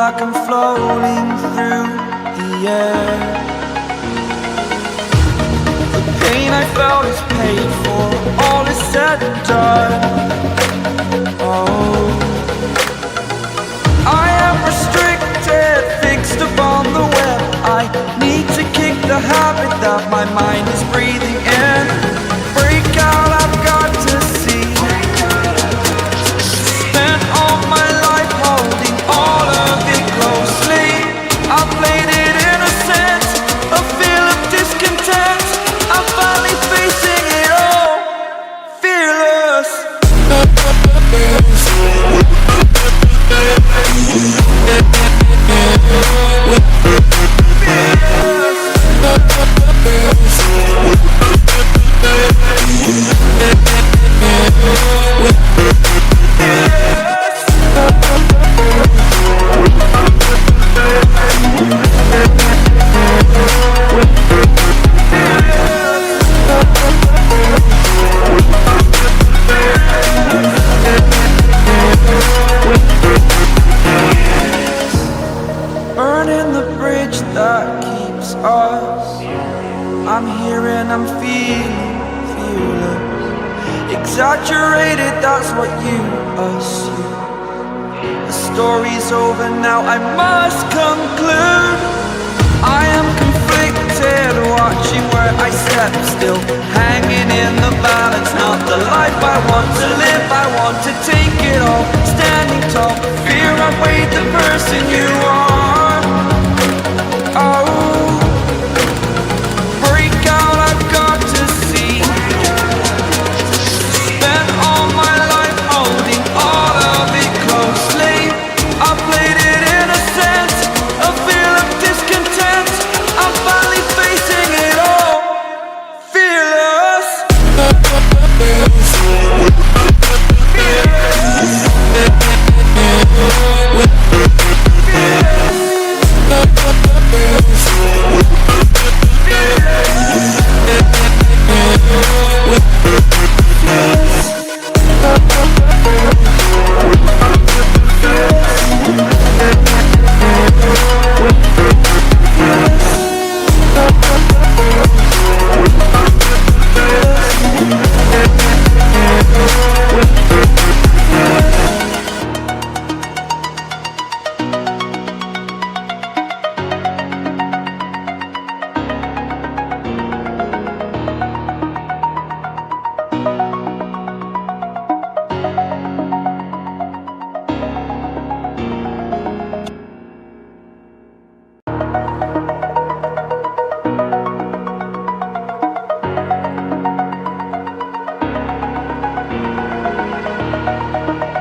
like I'm floating through the air. The pain I felt is paid for, all is said and done. Oh, I am restricted, fixed upon the web. I need to kick the habit that my mind is breathing in. Break out, I've got to see. Spent all my life holding all of it closely. I played it innocent, a feel of discontent. I'm finally facing it all, fearless. Burning the bridge that keeps us. I'm here and I'm feeling fearless. Exaggerated, that's what you assume. The story's over now, I must conclude. I am conflicted, watching where I step still, hanging in the balance. Not the life I want to live, I want to take it all. Standing tall, fear I've weighed the person you are. Oh, break out, I've got to see. Spent all my life holding all of it closely. I played it innocent, a feel of discontent. I'm finally facing it all, fearless.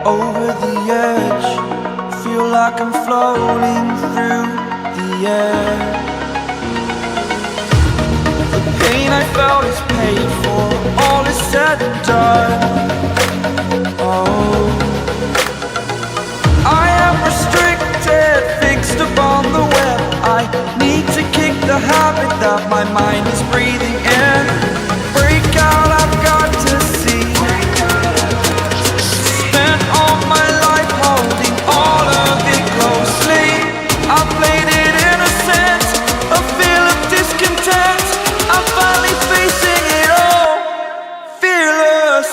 Over the edge, feel like I'm floating through the air. The pain I felt is paid for, all is said and done. Oh, I am restricted, fixed upon the web. I need to kick the habit that my mind is breathing in. Break out, I've got to see. Spent all my life holding all of it closely. I played it innocent, a feel of discontent. I'm finally facing it all, fearless.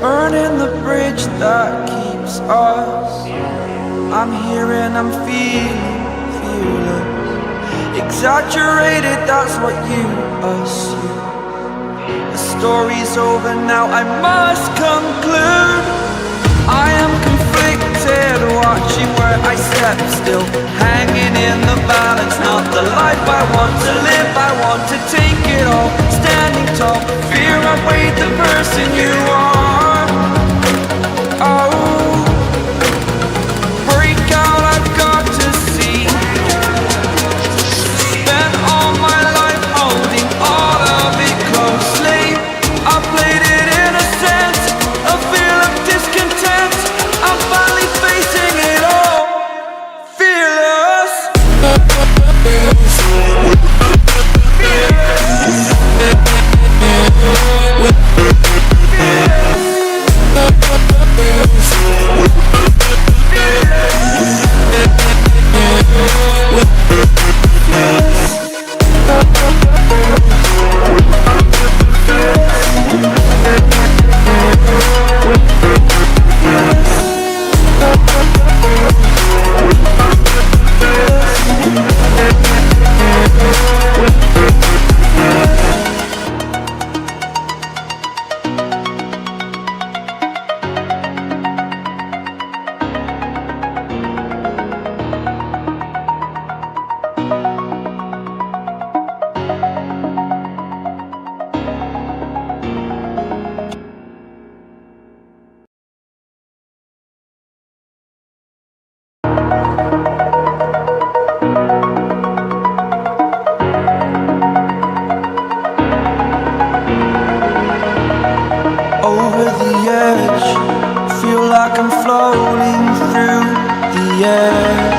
Burning the bridge that keeps us. I'm here and I'm feeling fearless. Exaggerated, that's what you assume. The story's over now, I must conclude. I am conflicted, watching where I step still, hanging in the balance. Not the life I want to live, I want to take it all. Standing tall, fear I've weighed the person you are. rolling through the air.